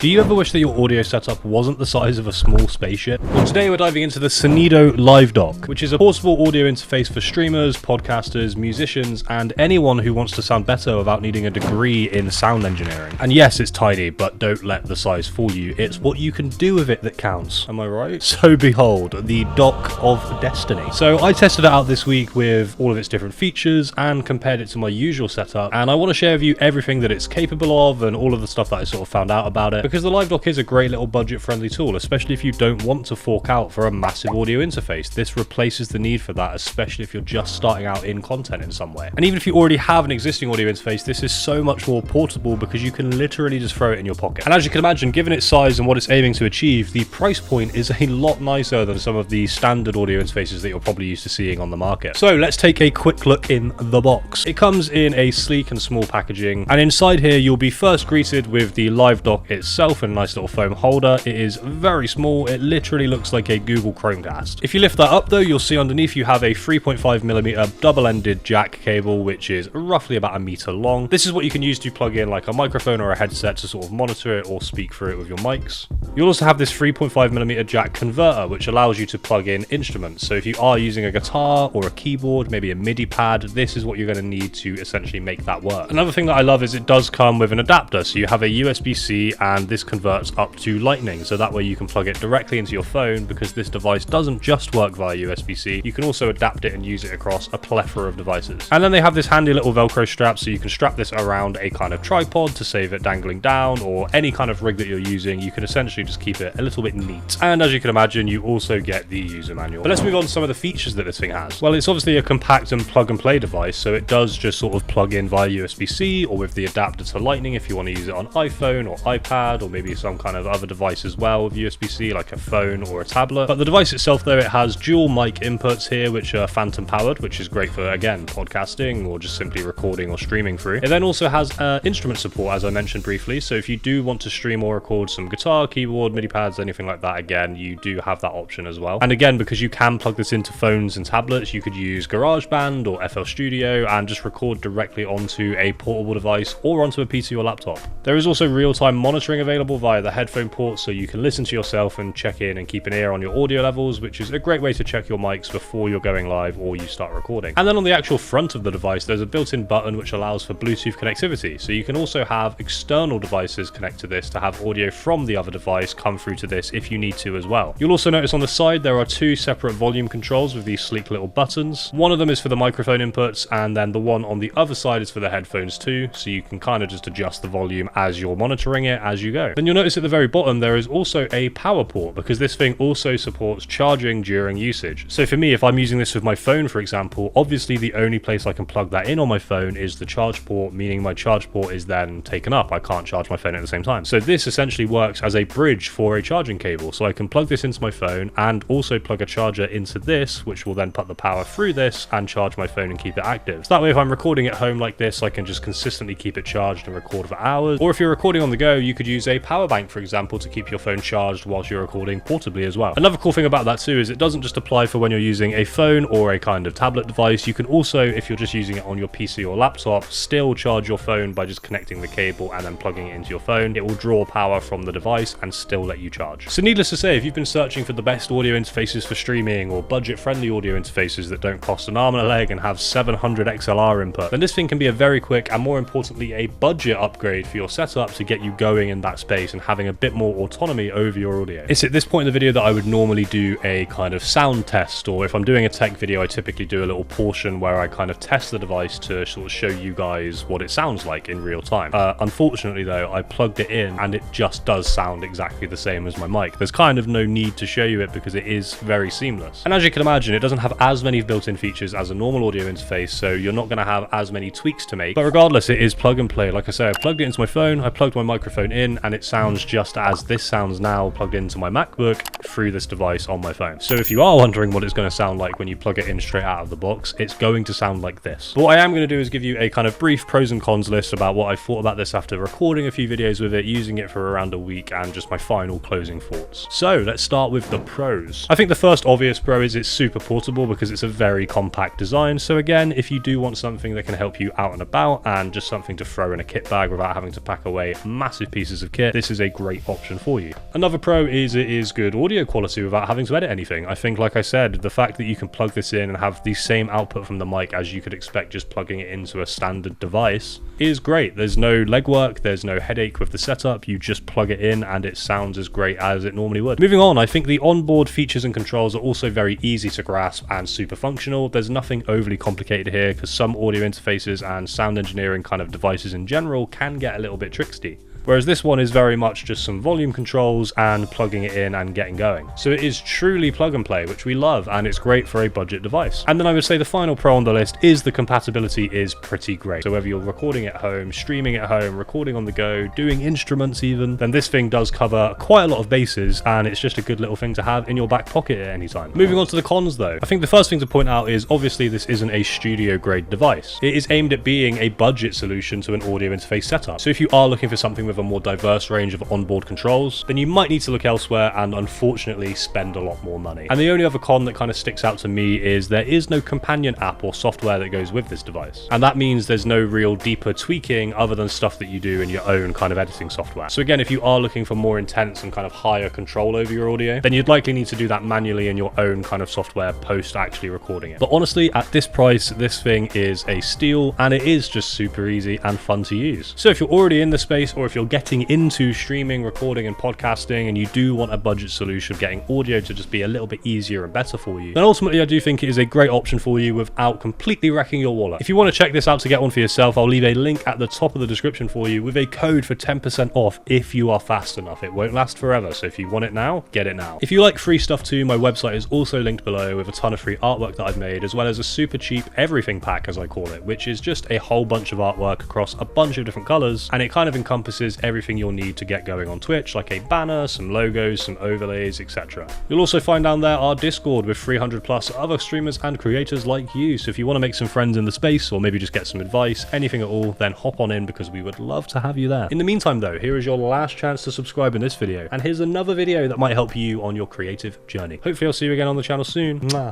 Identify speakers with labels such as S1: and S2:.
S1: Do you ever wish that your audio setup wasn't the size of a small spaceship? Well, today we're diving into the Synido Live Dock, which is a portable audio interface for streamers, podcasters, musicians, and anyone who wants to sound better without needing a degree in sound engineering. And yes, it's tiny, but don't let the size fool you. It's what you can do with it that counts. Am I right? So behold, the Dock of Destiny. So I tested it out this week with all of its different features and compared it to my usual setup, and I want to share with you everything that it's capable of and all of the stuff that I sort of found out about it. Because the Live Dock is a great little budget-friendly tool, especially if you don't want to fork out for a massive audio interface. This replaces the need for that, especially if you're just starting out in content in some way. And even if you already have an existing audio interface, this is so much more portable because you can literally just throw it in your pocket. And as you can imagine, given its size and what it's aiming to achieve, the price point is a lot nicer than some of the standard audio interfaces that you're probably used to seeing on the market. So let's take a quick look in the box. It comes in a sleek and small packaging, and inside here you'll be first greeted with the Live Dock itself and a nice little foam holder. It is very small. It literally looks like a Google Chromecast. If you lift that up though, you'll see underneath you have a 3.5mm double-ended jack cable, which is roughly about 1 meter long. This is what you can use to plug in like a microphone or a headset to sort of monitor it or speak through it with your mics. You'll also have this 3.5mm jack converter, which allows you to plug in instruments. So if you are using a guitar or a keyboard, maybe a MIDI pad, this is what you're going to need to essentially make that work. Another thing that I love is it does come with an adapter. So you have a USB-C, and this converts up to Lightning, so that way you can plug it directly into your phone, because this device doesn't just work via USB-C. You can also adapt it and use it across a plethora of devices. And then they have this handy little Velcro strap, so you can strap this around a kind of tripod to save it dangling down, or any kind of rig that you're using. You can essentially just keep it a little bit neat. And as you can imagine, you also get the user manual. But let's move on to some of the features that this thing has. Well, it's obviously a compact and plug and play device, so it does just sort of plug in via USB-C or with the adapter to Lightning if you want to use it on iPhone or iPad, or maybe some kind of other device as well with USB-C, like a phone or a tablet. But the device itself though, it has dual mic inputs here, which are phantom powered, which is great for, again, podcasting or just simply recording or streaming through. It then also has instrument support, as I mentioned briefly, so if you do want to stream or record some guitar, keyboard, MIDI pads, anything like that, again, you do have that option as well. And again, because you can plug this into phones and tablets, you could use GarageBand or FL Studio and just record directly onto a portable device or onto a PC or laptop. There is also real-time monitoring available via the headphone port, so you can listen to yourself and check in and keep an ear on your audio levels, which is a great way to check your mics before you're going live or you start recording. And then on the actual front of the device, there's a built-in button which allows for Bluetooth connectivity, so you can also have external devices connect to this to have audio from the other device come through to this if you need to as well. You'll also notice on the side there are two separate volume controls with these sleek little buttons. One of them is for the microphone inputs, and then the one on the other side is for the headphones too, so you can kind of just adjust the volume as you're monitoring it as you go. Then you'll notice at the very bottom there is also a power port, because this thing also supports charging during usage. So for me, if I'm using this with my phone, for example, obviously the only place I can plug that in on my phone is the charge port, meaning my charge port is then taken up. I can't charge my phone at the same time. So this essentially works as a bridge for a charging cable. So I can plug this into my phone and also plug a charger into this, which will then put the power through this and charge my phone and keep it active. So that way, if I'm recording at home like this, I can just consistently keep it charged and record for hours. Or if you're recording on the go, you could use a power bank, for example, to keep your phone charged whilst you're recording portably as well. Another cool thing about that too is it doesn't just apply for when you're using a phone or a kind of tablet device. You can also, if you're just using it on your PC or laptop, still charge your phone by just connecting the cable and then plugging it into your phone. It will draw power from the device and still let you charge. So needless to say, if you've been searching for the best audio interfaces for streaming or budget-friendly audio interfaces that don't cost an arm and a leg and have 700 XLR input, then this thing can be a very quick and, more importantly, a budget upgrade for your setup to get you going in that space and having a bit more autonomy over your audio. It's at this point in the video that I would normally do a kind of sound test, or if I'm doing a tech video, I typically do a little portion where I kind of test the device to sort of show you guys what it sounds like in real time. Unfortunately though, I plugged it in and it just does sound exactly the same as my mic. There's kind of no need to show you it because it is very seamless. And as you can imagine, it doesn't have as many built-in features as a normal audio interface, so you're not going to have as many tweaks to make. But regardless, it is plug and play. Like I say, I plugged it into my phone, I plugged my microphone in, and it sounds just as this sounds now plugged into my MacBook through this device on my phone. So if you are wondering what it's going to sound like when you plug it in straight out of the box, it's going to sound like this. But what I am going to do is give you a kind of brief pros and cons list about what I thought about this after recording a few videos with it, using it for around a week, and just my final closing thoughts. So let's start with the pros. I think the first obvious pro is it's super portable because it's a very compact design. So again, if you do want something that can help you out and about and just something to throw in a kit bag without having to pack away massive pieces of of kit, this is a great option for you. Another pro is it is good audio quality without having to edit anything. I think, like I said, the fact that you can plug this in and have the same output from the mic as you could expect just plugging it into a standard device is great. There's no legwork, there's no headache with the setup, you just plug it in and it sounds as great as it normally would. Moving on, I think the onboard features and controls are also very easy to grasp and super functional. There's nothing overly complicated here because some audio interfaces and sound engineering kind of devices in general can get a little bit tricksy. Whereas this one is very much just some volume controls and plugging it in and getting going. So it is truly plug and play, which we love, and it's great for a budget device. And then I would say the final pro on the list is the compatibility is pretty great. So whether you're recording at home, streaming at home, recording on the go, doing instruments even, then this thing does cover quite a lot of bases, and it's just a good little thing to have in your back pocket at any time. Moving on to the cons though, I think the first thing to point out is obviously this isn't a studio grade device. It is aimed at being a budget solution to an audio interface setup. So if you are looking for something with a more diverse range of onboard controls, then you might need to look elsewhere and unfortunately spend a lot more money. And the only other con that kind of sticks out to me is there is no companion app or software that goes with this device. And that means there's no real deeper tweaking other than stuff that you do in your own kind of editing software. So again, if you are looking for more intense and kind of higher control over your audio, then you'd likely need to do that manually in your own kind of software post actually recording it. But honestly, at this price, this thing is a steal and it is just super easy and fun to use. So if you're already in the space or if you're getting into streaming, recording and podcasting and you do want a budget solution of getting audio to just be a little bit easier and better for you, then ultimately I do think it is a great option for you without completely wrecking your wallet. If you want to check this out to get one for yourself, I'll leave a link at the top of the description for you with a code for 10% off if you are fast enough. It won't last forever, so if you want it now, get it now. If you like free stuff too, my website is also linked below with a ton of free artwork that I've made, as well as a super cheap everything pack as I call it, which is just a whole bunch of artwork across a bunch of different colors, and it kind of encompasses everything you'll need to get going on Twitch, like a banner, some logos, some overlays, etc. You'll also find down there our Discord with 300 plus other streamers and creators like you, so if you want to make some friends in the space or maybe just get some advice, anything at all, then hop on in because we would love to have you there. In the meantime though, here is your last chance to subscribe in this video, and here's another video that might help you on your creative journey. Hopefully I'll see you again on the channel soon. Mwah.